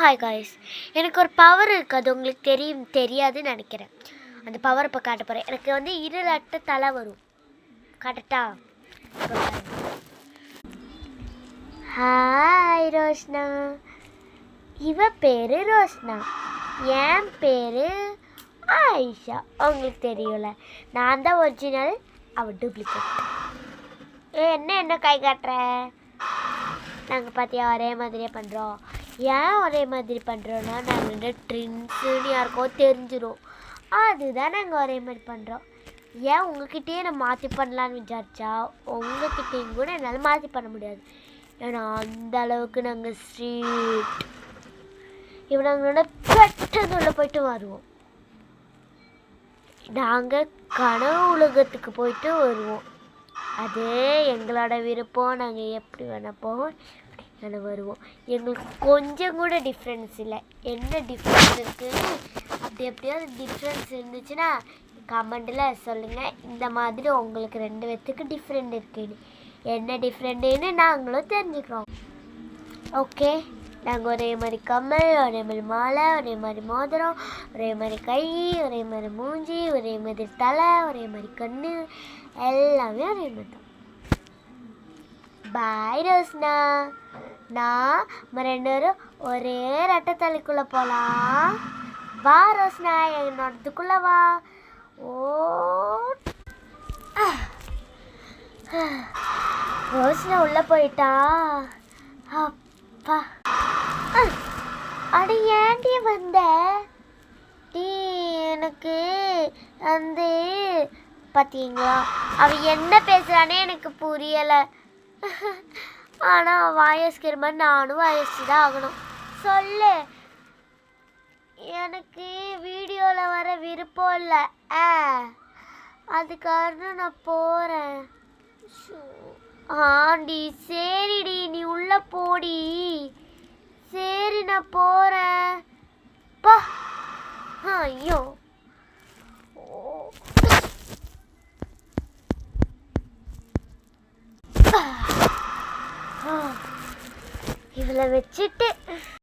Hi guys, எனக்கு ஒரு power இருக்குது. அது உங்களுக்கு தெரியாதுன்னு நினைக்கிறேன். அந்த பவர் இப்போ காட்ட போகிறேன். எனக்கு வந்து 2 அட்டை தலை வரும். காட்டட்டா? ஹாய் ரோஷ்னா. இவ பேர் ரோஷ்னா, என் பேர் ஆயிஷா. உங்களுக்கு தெரியல, நான் தான் ஒரிஜினல், அவள் டூப்ளிகேட். என்ன கை காட்டுற? நாங்கள் பார்த்தியா ஒரே மாதிரியே பண்ணுறோம். ஏன் ஒரே மாதிரி பண்ணுறோன்னா நாங்கள் 2 ட்ரின்ஸுன்னு யாருக்கோ தெரிஞ்சிடும், அதுதான் நாங்கள் ஒரே மாதிரி பண்ணுறோம். ஏன் உங்ககிட்டயே நான் மாற்றி பண்ணலான்னு விசாரிச்சா உங்ககிட்டையும் கூட என்னால் மாற்றி பண்ண முடியாது. ஏன்னா அந்த அளவுக்கு நாங்கள் ஸ்ட்ரீட். இப்போ நாங்களோட பெட்டதுள்ள போயிட்டு வருவோம். நாங்கள் கனவு உலகத்துக்கு போயிட்டு வருவோம். அது எங்களோட விருப்பம். நாங்கள் எப்படி வேணால் போவோம், எப்படி வருவோம். எங்களுக்கு கொஞ்சம் கூட டிஃப்ரென்ஸ் இல்லை. என்ன டிஃப்ரென்ஸ் இருக்குதுன்னு அப்படி எப்படியாவது டிஃப்ரென்ஸ் இருந்துச்சுன்னா கமெண்டில் சொல்லுங்கள். இந்த மாதிரி உங்களுக்கு 2 பேர்த்துக்கு டிஃப்ரெண்ட் இருக்குன்னு. என்ன டிஃப்ரெண்ட்டுன்னு நாங்களும் தெரிஞ்சுக்கிறோம். ஓகே, நாங்கள் ஒரே மாதிரி கம்மல், ஒரே மாதிரி மாலை, ஒரே மாதிரி மோதிரம், ஒரே மாதிரி கை, ஒரே மாதிரி மூஞ்சி, ஒரே மாதிரி தலை, ஒரே மாதிரி கண்ணு, எல்லாமே ஒரே மாதிரி தான். பாய் ரோஷ்னா. நான் நம்ம 2 பேரும் ஒரே ரெட்டத்தலைக்குள்ளே போகலாம். வா ரோஷ்னா, என்னோடதுக்குள்ளே வா. ஓ ரோஷ்னா உள்ளே போயிட்டா. அப்பா, அட ஏன்டி வந்த? டீ எனக்கு வந்து பார்த்தீங்களா, அவள் என்ன பேசுகிறானே எனக்கு புரியலை. ஆனால் வாயஸ்கிற மாதிரி நானும் வாயஸ்க்கு தான் ஆகணும். சொல்லு. எனக்கு வீடியோவில் வர விருப்பம் இல்லை. அது காரணம் நான் போகிறேன். ஆண்டி சரிடி, நீ உள்ளே போடி. சரி நான் போகிறேன். பா. ஐயோ, இவளை வச்சுட்டு